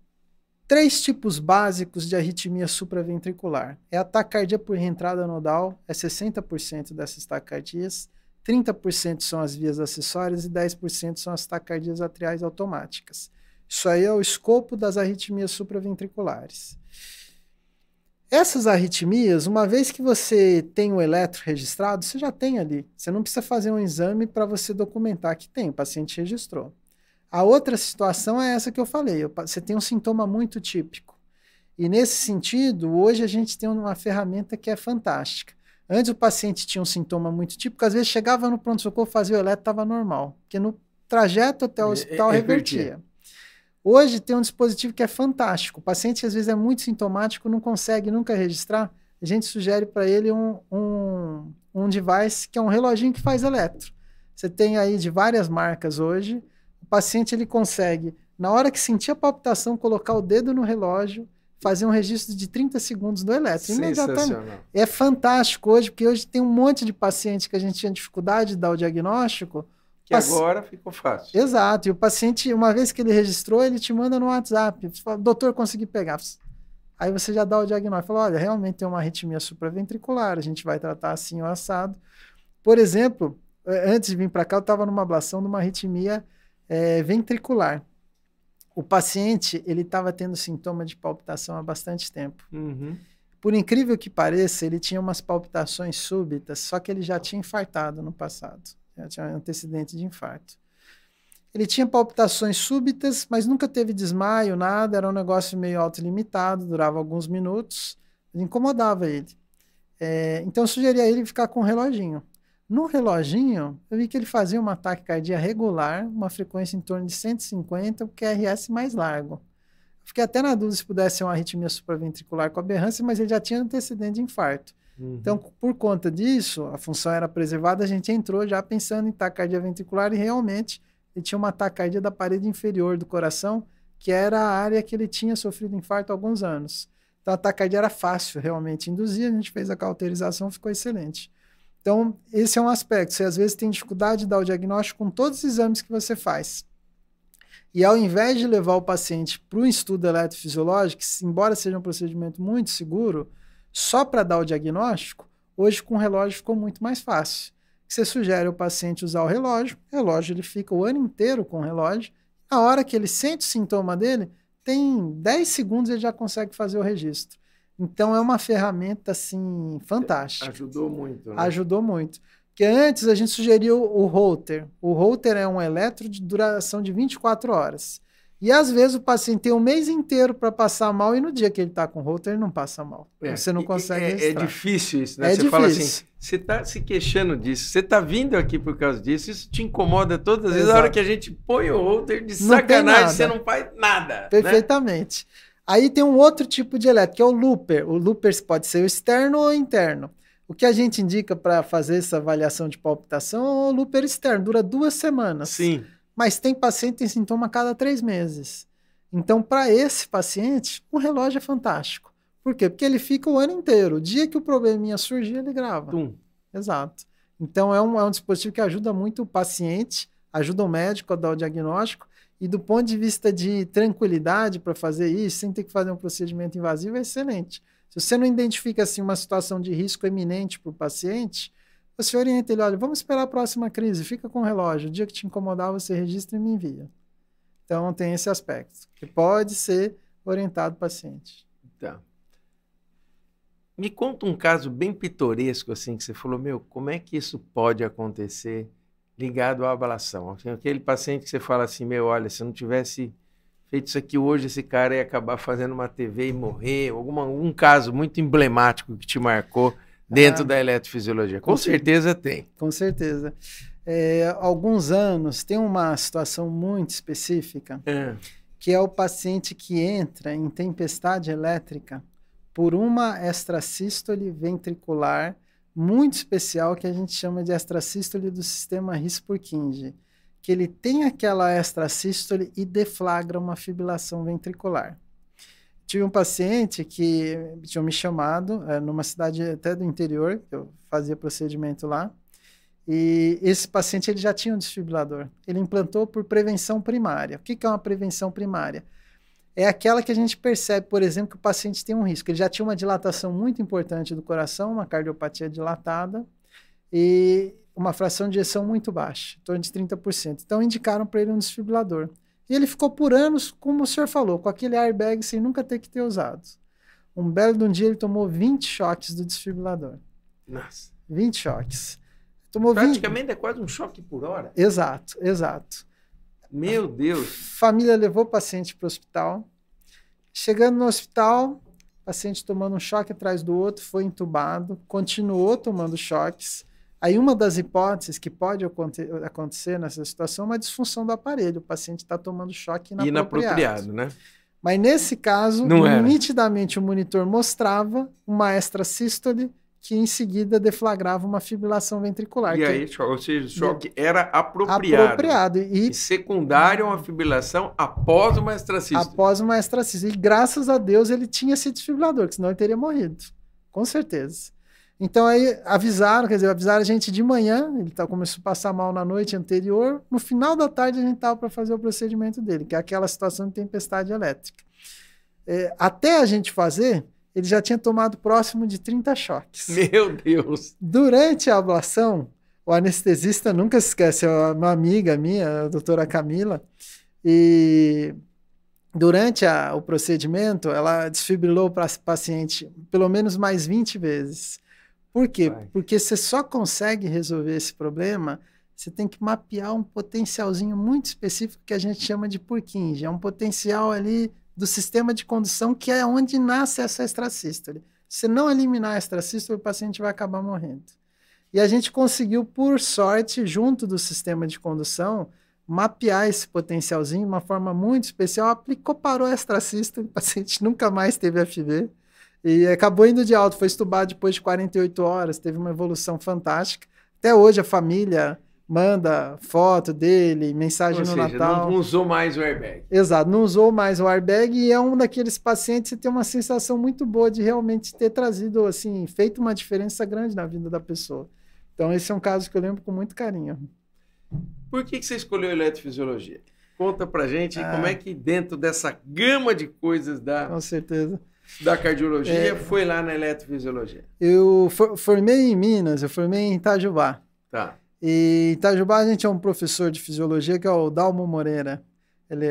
3 tipos básicos de arritmia supraventricular. É a taquicardia por reentrada nodal, é 60% dessas taquicardias, 30% são as vias acessórias e 10% são as taquicardias atriais automáticas. Isso aí é o escopo das arritmias supraventriculares. Essas arritmias, uma vez que você tem o eletro registrado, você já tem ali. Você não precisa fazer um exame para você documentar que tem, o paciente registrou. A outra situação é essa que eu falei, você tem um sintoma muito típico. E nesse sentido, hoje a gente tem uma ferramenta que é fantástica. Antes o paciente tinha um sintoma muito típico, às vezes chegava no pronto-socorro, fazia o eletro, estava normal. Porque no trajeto até o hospital revertia. Hoje tem um dispositivo que é fantástico. O paciente às vezes é muito sintomático, não consegue nunca registrar. A gente sugere para ele um device que é um reloginho que faz eletro. Você tem aí de várias marcas hoje. O paciente ele consegue, na hora que sentir a palpitação, colocar o dedo no relógio, fazer um registro de 30 segundos do eletro. Imediatamente. É fantástico hoje, porque hoje tem um monte de pacientes que a gente tinha dificuldade de dar o diagnóstico. Que agora ficou fácil. Exato. E o paciente, uma vez que ele registrou, ele te manda no WhatsApp. Você fala, doutor, consegui pegar. Aí você já dá o diagnóstico. Fala, olha, realmente tem uma arritmia supraventricular, a gente vai tratar assim o assado. Por exemplo, antes de vir para cá, eu estava numa ablação de uma arritmia ventricular. O paciente, ele estava tendo sintoma de palpitação há bastante tempo. Uhum. Por incrível que pareça, ele tinha umas palpitações súbitas, só que ele já tinha infartado no passado. Já tinha um antecedente de infarto. Ele tinha palpitações súbitas, mas nunca teve desmaio, nada, era um negócio meio autolimitado, durava alguns minutos, incomodava ele. Então eu sugeri a ele ficar com um reloginho. No reloginho, eu vi que ele fazia uma taquicardia regular, uma frequência em torno de 150, o QRS mais largo. Fiquei até na dúvida se pudesse ser uma arritmia supraventricular com aberrância, mas ele já tinha antecedente de infarto. Então, por conta disso, a função era preservada, a gente entrou já pensando em taquicardia ventricular e realmente ele tinha uma taquicardia da parede inferior do coração, que era a área que ele tinha sofrido infarto há alguns anos. Então, a taquicardia era fácil realmente induzir, a gente fez a cauterização, ficou excelente. Então, esse é um aspecto. Você às vezes tem dificuldade de dar o diagnóstico com todos os exames que você faz. E ao invés de levar o paciente para o estudo eletrofisiológico, que, embora seja um procedimento muito seguro, só para dar o diagnóstico, hoje com o relógio ficou muito mais fácil. Você sugere ao paciente usar o relógio ele fica o ano inteiro com o relógio, A hora que ele sente o sintoma dele, tem 10 segundos ele já consegue fazer o registro. Então, é uma ferramenta, assim, fantástica. Ajudou muito, né? Ajudou muito. Porque antes a gente sugeriu o Holter. O Holter é um eletro de duração de 24 horas. E às vezes o paciente tem um mês inteiro para passar mal e no dia que ele está com Holter ele não passa mal. Você não consegue registrar. É difícil isso, né? É você difícil. Fala assim, você está se queixando disso, você está vindo aqui por causa disso, isso te incomoda todas as vezes. Na hora que a gente põe o Holter de sacanagem, você não faz nada. Perfeitamente. Né? Aí tem um outro tipo de eletro, que é o Looper. O Looper pode ser o externo ou o interno. O que a gente indica para fazer essa avaliação de palpitação é o Looper externo, dura 2 semanas. Sim. Mas tem paciente que tem sintoma a cada 3 meses. Então, para esse paciente, o relógio é fantástico. Por quê? Porque ele fica o ano inteiro. O dia que o probleminha surgir, ele grava. Exato. Então, é um dispositivo que ajuda muito o paciente, ajuda o médico a dar o diagnóstico, e do ponto de vista de tranquilidade para fazer isso, sem ter que fazer um procedimento invasivo, é excelente. Se você não identifica assim, uma situação de risco eminente para o paciente, você orienta ele, olha, vamos esperar a próxima crise, fica com o relógio, o dia que te incomodar você registra e me envia. Então tem esse aspecto, que pode ser orientado o paciente. Tá. Me conta um caso bem pitoresco, assim, que você falou, meu, como é que isso pode acontecer ligado à ablação? Aquele paciente que você fala assim, meu, olha, se eu não tivesse feito isso aqui hoje, esse cara ia acabar fazendo uma TV e morrer, algum caso muito emblemático que te marcou dentro da eletrofisiologia. Com certeza tem. Com certeza. Alguns anos, tem uma situação muito específica, que é o paciente que entra em tempestade elétrica por uma extrasístole ventricular muito especial, que a gente chama de extrasístole do sistema His-Purkinje, que ele tem aquela extrasístole e deflagra uma fibrilação ventricular. Tive um paciente que tinha me chamado, numa cidade até do interior, que eu fazia procedimento lá, e esse paciente ele já tinha um desfibrilador. Ele implantou por prevenção primária. O que é uma prevenção primária? É aquela que a gente percebe, por exemplo, que o paciente tem um risco. Ele já tinha uma dilatação muito importante do coração, uma cardiopatia dilatada, e uma fração de ejeção muito baixa, em torno de 30%. Então, indicaram para ele um desfibrilador. E ele ficou por anos, como o senhor falou, com aquele airbag sem nunca ter que ter usado. Um belo de um dia, ele tomou 20 choques do desfibrilador. Nossa. 20 choques. Tomou praticamente é quase um choque por hora. Exato, exato. Meu Deus. Família levou o paciente para o hospital. Chegando no hospital, paciente tomando um choque atrás do outro, foi entubado, continuou tomando choques. Aí uma das hipóteses que pode acontecer nessa situação é uma disfunção do aparelho. O paciente está tomando choque inapropriado, né? Mas nesse caso, nitidamente o monitor mostrava uma extrasístole que em seguida deflagrava uma fibrilação ventricular. E aí, ou seja, o choque era apropriado. E secundário a uma fibrilação após uma extrasístole. Após uma extrasístole. E graças a Deus ele tinha esse desfibrilador, que senão ele teria morrido. Com certeza. Então aí avisaram a gente de manhã, ele começou a passar mal na noite anterior, no final da tarde a gente estava para fazer o procedimento dele, que é aquela situação de tempestade elétrica. Até a gente fazer, ele já tinha tomado próximo de 30 choques. Meu Deus! Durante a ablação, o anestesista nunca se esquece, é uma amiga minha, a doutora Camila, e durante o procedimento, ela desfibrilou o paciente pelo menos mais 20 vezes. Por quê? Porque você só consegue resolver esse problema, você tem que mapear um potencialzinho muito específico que a gente chama de Purkinje. É um potencial ali do sistema de condução que é onde nasce essa extrasístole. Se não eliminar a extrasístole, o paciente vai acabar morrendo. E a gente conseguiu, por sorte, junto do sistema de condução, mapear esse potencialzinho de uma forma muito especial, parou a extrasístole, o paciente nunca mais teve FV. E acabou indo de alta, foi estubado depois de 48 horas, teve uma evolução fantástica. Até hoje a família manda foto dele, mensagem no Natal. Não usou mais o airbag. Exato, não usou mais o airbag e é um daqueles pacientes que tem uma sensação muito boa de realmente ter trazido, assim, feito uma diferença grande na vida da pessoa. Então esse é um caso que eu lembro com muito carinho. Por que você escolheu eletrofisiologia? Conta pra gente como é que dentro dessa gama de coisas com certeza. Da cardiologia, foi lá na eletrofisiologia? Eu formei em Minas, eu formei em Itajubá. Tá. E em Itajubá a gente é um professor de fisiologia que é o Dalmo Moreira. ele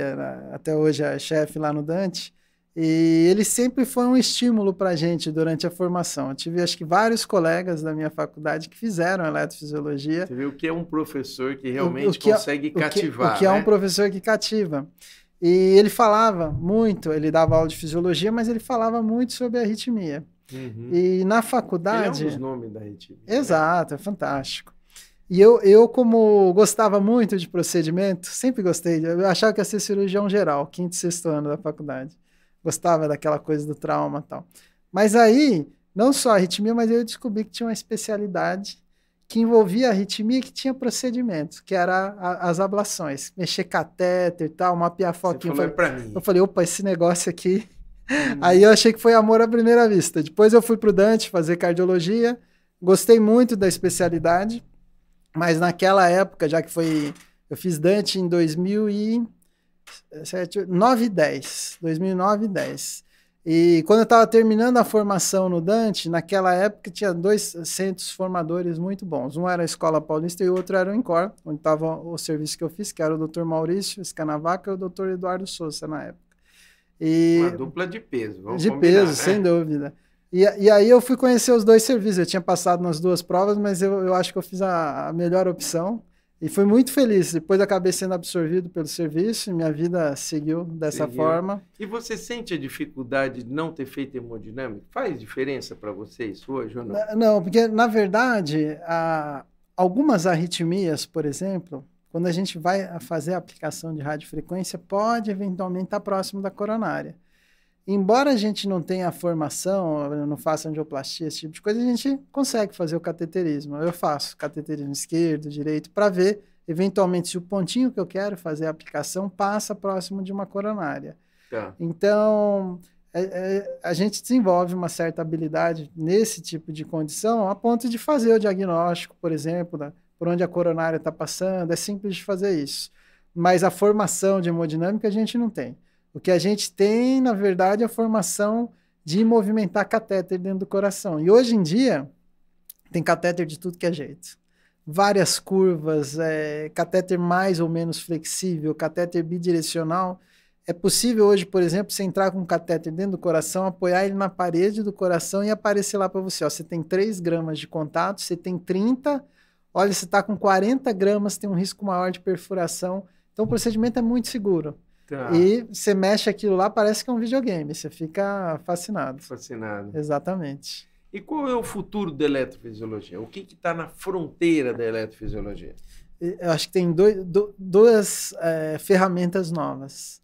até hoje é chefe lá no Dante, e ele sempre foi um estímulo para a gente durante a formação. Eu tive, acho que, vários colegas da minha faculdade que fizeram eletrofisiologia. Você vê o que é um professor que realmente consegue cativar, o que é um professor que cativa. E ele falava muito, ele dava aula de fisiologia, mas ele falava muito sobre arritmia. Uhum. E na faculdade... Ele é um dos nomes da arritmia. Exato, né? É fantástico. E eu, como gostava muito de procedimento, sempre gostei, eu achava que ia ser cirurgião geral, quinto e sexto ano da faculdade. Gostava daquela coisa do trauma e tal. Mas aí, não só a arritmia, mas eu descobri que tinha uma especialidade que envolvia a arritmia, que tinha procedimentos, que era as ablações, mexer catéter e tal, mapear foquinho. Você falou pra mim. Eu falei, opa, esse negócio aqui... Aí eu achei que foi amor à primeira vista. Depois eu fui pro Dante fazer cardiologia, gostei muito da especialidade, mas naquela época, já que foi... Eu fiz Dante em 2009 e 10. 2009 e 10. E quando eu estava terminando a formação no Dante, naquela época tinha 2 centros formadores muito bons. Um era a Escola Paulista e o outro era o INCOR, onde estava o serviço que eu fiz, que era o Dr. Maurício Scanavaca e o Dr. Eduardo Souza na época. Uma dupla de peso, vamos de combinar, peso, né? sem dúvida. E aí eu fui conhecer os 2 serviços. Eu tinha passado nas 2 provas, mas eu acho que eu fiz a melhor opção. E fui muito feliz. Depois acabei sendo absorvido pelo serviço e minha vida seguiu dessa forma. E você sente a dificuldade de não ter feito hemodinâmica? Faz diferença para você isso hoje ou não? Não, porque na verdade, algumas arritmias, por exemplo, quando a gente vai fazer a aplicação de radiofrequência, pode eventualmente estar próximo da coronária. Embora a gente não tenha formação, não faça angioplastia, esse tipo de coisa, a gente consegue fazer o cateterismo. Eu faço cateterismo esquerdo, direito, para ver, eventualmente, se o pontinho que eu quero fazer a aplicação passa próximo de uma coronária. Tá. Então, a gente desenvolve uma certa habilidade nesse tipo de condição, a ponto de fazer o diagnóstico, por exemplo, por onde a coronária está passando, é simples de fazer isso. Mas a formação de hemodinâmica a gente não tem. O que a gente tem, na verdade, é a formação de movimentar catéter dentro do coração. E hoje em dia, tem catéter de tudo que é jeito. Várias curvas, catéter mais ou menos flexível, catéter bidirecional. É possível hoje, por exemplo, você entrar com um catéter dentro do coração, apoiar ele na parede do coração e aparecer lá para você. Ó, você tem 3 gramas de contato, você tem 30, olha, você está com 40 gramas, tem um risco maior de perfuração. Então, o procedimento é muito seguro. Tá. E você mexe aquilo lá, parece que é um videogame, você fica fascinado. Fascinado. Exatamente. E qual é o futuro da eletrofisiologia? O que está na fronteira da eletrofisiologia? Eu acho que tem duas ferramentas novas.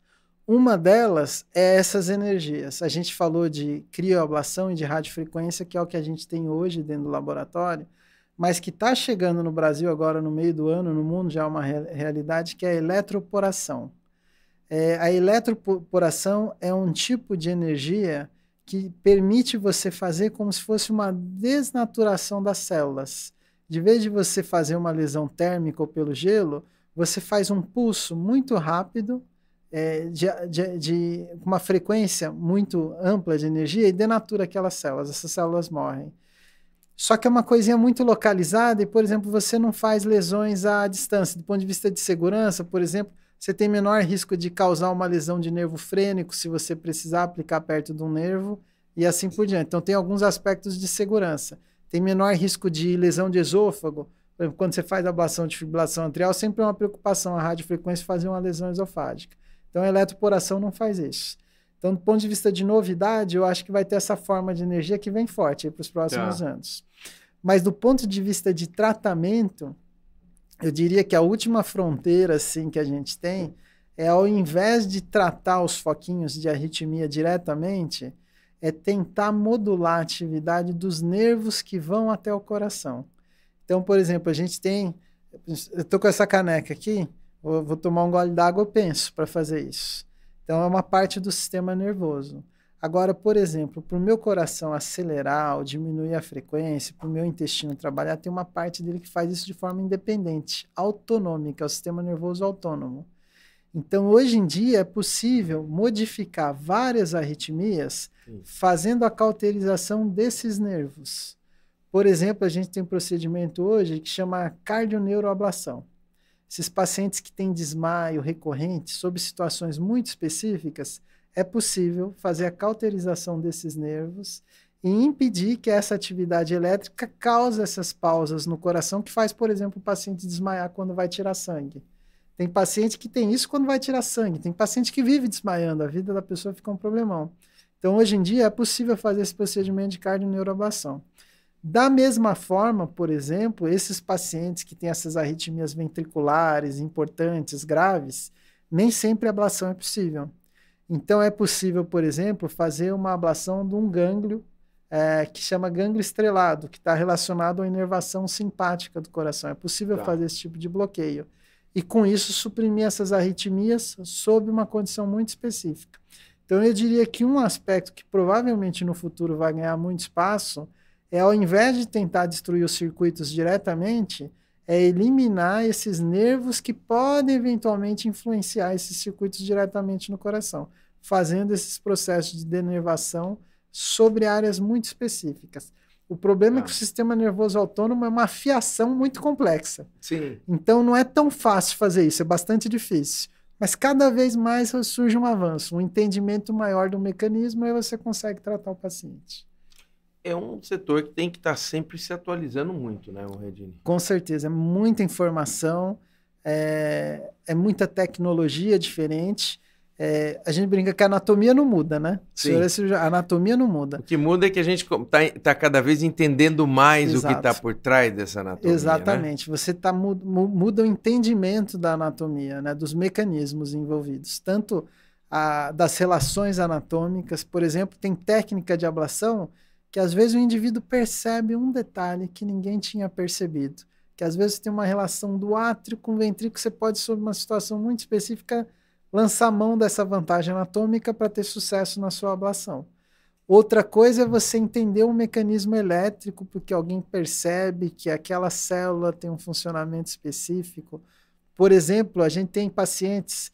Uma delas é essas energias. A gente falou de crioablação e de radiofrequência, que é o que a gente tem hoje dentro do laboratório, mas que está chegando no Brasil agora no meio do ano, no mundo já é uma realidade, que é a eletroporação. A eletroporação é um tipo de energia que permite você fazer como se fosse uma desnaturação das células. De vez de você fazer uma lesão térmica ou pelo gelo, você faz um pulso muito rápido, de uma frequência muito ampla de energia e denatura aquelas células. Essas células morrem. Só que é uma coisinha muito localizada e, por exemplo, você não faz lesões à distância. Do ponto de vista de segurança, por exemplo, você tem menor risco de causar uma lesão de nervo frênico se você precisar aplicar perto de um nervo e assim por diante. Então, tem alguns aspectos de segurança. Tem menor risco de lesão de esôfago. Por exemplo, quando você faz ablação de fibrilação atrial, sempre é uma preocupação a radiofrequência fazer uma lesão esofágica. Então, a eletroporação não faz isso. Então, do ponto de vista de novidade, eu acho que vai ter essa forma de energia que vem forte para os próximos anos. Mas do ponto de vista de tratamento, eu diria que a última fronteira assim, que a gente tem é, ao invés de tratar os foquinhos de arritmia diretamente, é tentar modular a atividade dos nervos que vão até o coração. Então, por exemplo, a gente tem... Eu estou com essa caneca aqui, vou tomar um gole d'água, eu penso para fazer isso. Então, é uma parte do sistema nervoso. Agora, por exemplo, para o meu coração acelerar ou diminuir a frequência, para o meu intestino trabalhar, tem uma parte dele que faz isso de forma independente, autonômica, é o sistema nervoso autônomo. Então, hoje em dia, é possível modificar várias arritmias fazendo a cauterização desses nervos. Por exemplo, a gente tem um procedimento hoje que chama cardioneuroablação. esses pacientes que têm desmaio recorrente, sob situações muito específicas, é possível fazer a cauterização desses nervos e impedir que essa atividade elétrica cause essas pausas no coração que faz, por exemplo, o paciente desmaiar quando vai tirar sangue. Tem paciente que tem isso quando vai tirar sangue, tem paciente que vive desmaiando, a vida da pessoa fica um problemão. Então, hoje em dia, é possível fazer esse procedimento de cardioneuroablação. Da mesma forma, por exemplo, esses pacientes que têm essas arritmias ventriculares importantes, graves, nem sempre a ablação é possível. Então, é possível, por exemplo, fazer uma ablação de um gânglio que chama gânglio estrelado, que está relacionado à inervação simpática do coração. É possível fazer esse tipo de bloqueio. E, com isso, suprimir essas arritmias sob uma condição muito específica. Então, eu diria que um aspecto que provavelmente no futuro vai ganhar muito espaço é, ao invés de tentar destruir os circuitos diretamente, é eliminar esses nervos que podem eventualmente influenciar esses circuitos diretamente no coração, fazendo esses processos de denervação sobre áreas muito específicas. O problema é que o sistema nervoso autônomo é uma fiação muito complexa. Sim. Então não é tão fácil fazer isso, é bastante difícil. Mas cada vez mais surge um avanço, um entendimento maior do mecanismo e você consegue tratar o paciente. É um setor que tem que estar sempre se atualizando muito, né, Redini? Com certeza, é muita informação, é muita tecnologia diferente. A gente brinca que a anatomia não muda, né? Sim. A anatomia não muda. O que muda é que a gente está cada vez entendendo mais o que está por trás dessa anatomia. Exatamente. Né? Você muda o entendimento da anatomia, né? Dos mecanismos envolvidos. Tanto das relações anatômicas, por exemplo, tem técnica de ablação que às vezes o indivíduo percebe um detalhe que ninguém tinha percebido. Que às vezes tem uma relação do átrio com o ventrículo, você pode, sob uma situação muito específica, lançar mão dessa vantagem anatômica para ter sucesso na sua ablação. Outra coisa é você entender um mecanismo elétrico, porque alguém percebe que aquela célula tem um funcionamento específico. Por exemplo, a gente tem pacientes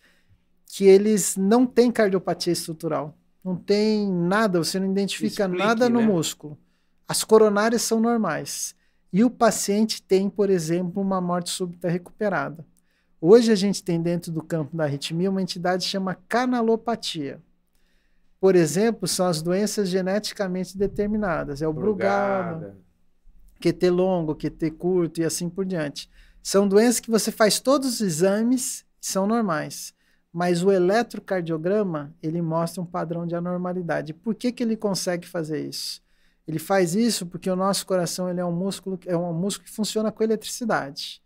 que eles não têm cardiopatia estrutural. Não tem nada, você não identifica nada no músculo. As coronárias são normais. E o paciente tem, por exemplo, uma morte súbita recuperada. Hoje a gente tem dentro do campo da arritmia uma entidade que chama canalopatia. Por exemplo, são as doenças geneticamente determinadas. É o Brugada, QT longo, QT curto e assim por diante. São doenças que você faz todos os exames e são normais. Mas o eletrocardiograma, ele mostra um padrão de anormalidade. Por que ele consegue fazer isso? Ele faz isso porque o nosso coração ele é um músculo que funciona com eletricidade.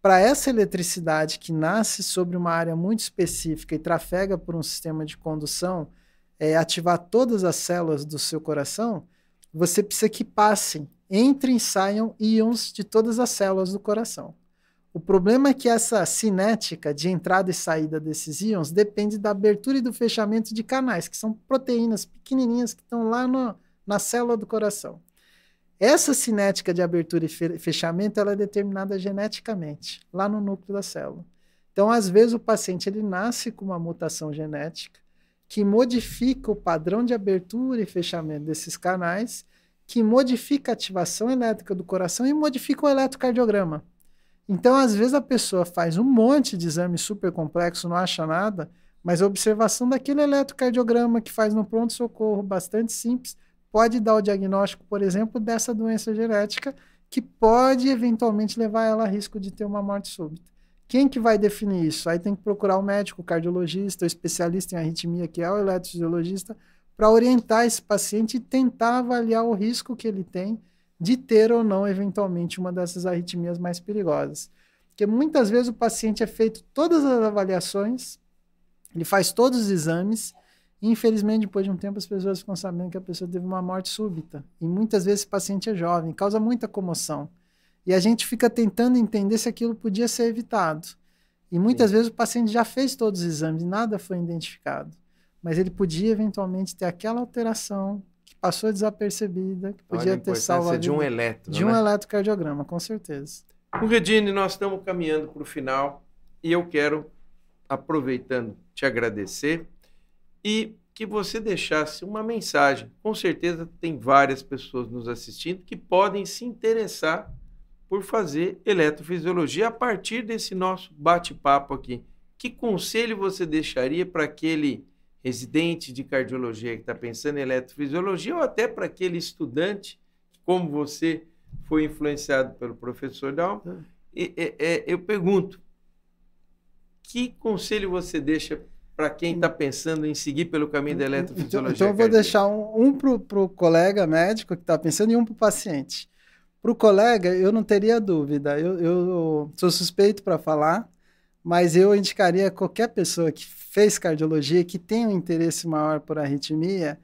Para essa eletricidade que nasce sobre uma área muito específica e trafega por um sistema de condução, ativar todas as células do seu coração, você precisa que passem, entrem e saiam íons de todas as células do coração. O problema é que essa cinética de entrada e saída desses íons depende da abertura e do fechamento de canais, que são proteínas pequenininhas que estão lá na célula do coração. Essa cinética de abertura e fechamento ela é determinada geneticamente, lá no núcleo da célula. Então, às vezes, o paciente ele nasce com uma mutação genética que modifica o padrão de abertura e fechamento desses canais, que modifica a ativação elétrica do coração e modifica o eletrocardiograma. Então, às vezes, a pessoa faz um monte de exame super complexo, não acha nada, mas a observação daquele eletrocardiograma que faz no pronto-socorro, bastante simples, pode dar o diagnóstico, por exemplo, dessa doença genética que pode, eventualmente, levar ela a risco de ter uma morte súbita. Quem que vai definir isso? Aí tem que procurar o médico, o cardiologista, o especialista em arritmia, que é o eletrofisiologista, para orientar esse paciente e tentar avaliar o risco que ele tem de ter ou não, eventualmente, uma dessas arritmias mais perigosas. Porque muitas vezes o paciente é feito todas as avaliações, ele faz todos os exames, e infelizmente, depois de um tempo, as pessoas ficam sabendo que a pessoa teve uma morte súbita. E muitas vezes esse paciente é jovem, causa muita comoção. E a gente fica tentando entender se aquilo podia ser evitado. E muitas vezes o paciente já fez todos os exames e nada foi identificado. Mas ele podia, eventualmente, ter aquela alteração que passou desapercebida, que podia ter salvo a vida de um eletro, de um eletrocardiograma, com certeza. O Redini, nós estamos caminhando para o final e eu quero, aproveitando, te agradecer e que você deixasse uma mensagem. Com certeza tem várias pessoas nos assistindo que podem se interessar por fazer eletrofisiologia a partir desse nosso bate-papo aqui. Que conselho você deixaria para aquele residente de cardiologia que está pensando em eletrofisiologia ou até para aquele estudante, como você foi influenciado pelo professor Dalmo? Eu pergunto, que conselho você deixa para quem está pensando em seguir pelo caminho da eletrofisiologia? Então eu vou deixar um para o colega médico que está pensando e um para o paciente. Para o colega, eu não teria dúvida. Eu sou suspeito para falar, mas eu indicaria qualquer pessoa que fez cardiologia, que tem um interesse maior por arritmia,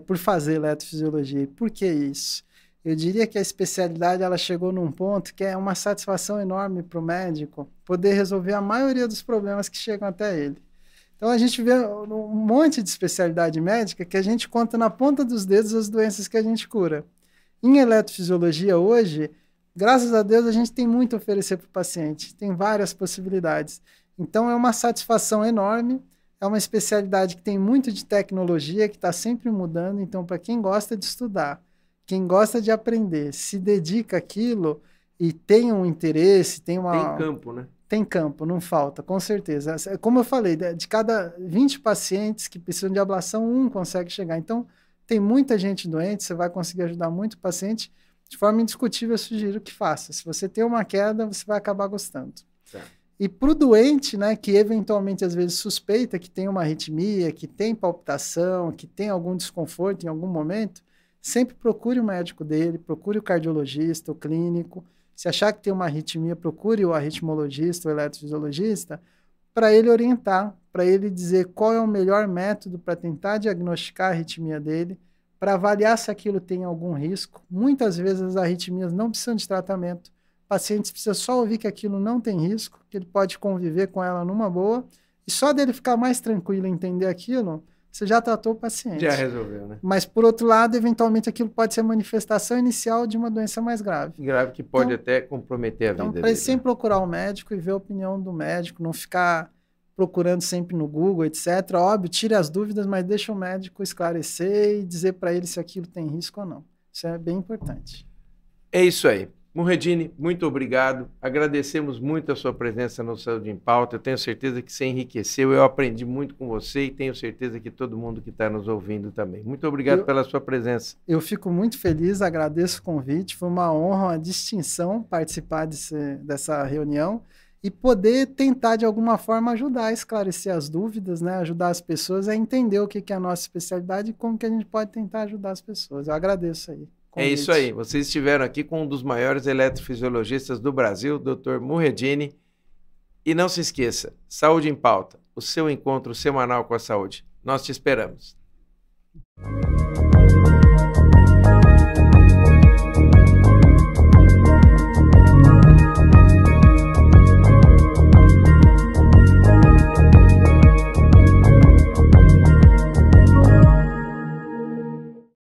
por fazer eletrofisiologia. Por que isso? Eu diria que a especialidade ela chegou num ponto que é uma satisfação enorme para o médico poder resolver a maioria dos problemas que chegam até ele. Então a gente vê um monte de especialidade médica que a gente conta na ponta dos dedos as doenças que a gente cura. Em eletrofisiologia hoje, graças a Deus, a gente tem muito a oferecer para o paciente, tem várias possibilidades. Então é uma satisfação enorme, é uma especialidade que tem muito de tecnologia, que está sempre mudando. Então, para quem gosta de estudar, quem gosta de aprender, se dedica àquilo e tem um interesse, tem campo, né? Tem campo, não falta, com certeza. Como eu falei, de cada 20 pacientes que precisam de ablação, um consegue chegar. Então, tem muita gente doente, você vai conseguir ajudar muito o paciente. De forma indiscutível, eu sugiro que faça. Se você tem uma queda, você vai acabar gostando. Certo. E para o doente, né, que eventualmente às vezes suspeita que tem uma arritmia, que tem palpitação, que tem algum desconforto em algum momento, sempre procure o médico dele, procure o cardiologista, o clínico. Se achar que tem uma arritmia, procure o arritmologista, o eletrofisiologista, para ele orientar, para ele dizer qual é o melhor método para tentar diagnosticar a arritmia dele, para avaliar se aquilo tem algum risco. Muitas vezes as arritmias não precisam de tratamento. O paciente precisa só ouvir que aquilo não tem risco, que ele pode conviver com ela numa boa, e só dele ficar mais tranquilo e entender aquilo, você já tratou o paciente. Já resolveu, né? Mas, por outro lado, eventualmente aquilo pode ser a manifestação inicial de uma doença mais grave. Grave que pode até comprometer a vida dele. Então, para sempre procurar o médico e ver a opinião do médico, não ficar procurando sempre no Google, etc. Óbvio, tire as dúvidas, mas deixa o médico esclarecer e dizer para ele se aquilo tem risco ou não. Isso é bem importante. É isso aí. Muhedini, muito obrigado. Agradecemos muito a sua presença no Saúde em Pauta. Eu tenho certeza que você enriqueceu. Eu aprendi muito com você e tenho certeza que todo mundo que está nos ouvindo também. Muito obrigado pela sua presença. Eu fico muito feliz, agradeço o convite. Foi uma honra, uma distinção participar dessa reunião e poder tentar, de alguma forma, ajudar a esclarecer as dúvidas, né? Ajudar as pessoas a entender o que é a nossa especialidade e como que a gente pode tentar ajudar as pessoas. Eu agradeço aí. É isso aí, vocês estiveram aqui com um dos maiores eletrofisiologistas do Brasil, Dr. Muhedini. E não se esqueça, Saúde em Pauta, o seu encontro semanal com a saúde. Nós te esperamos.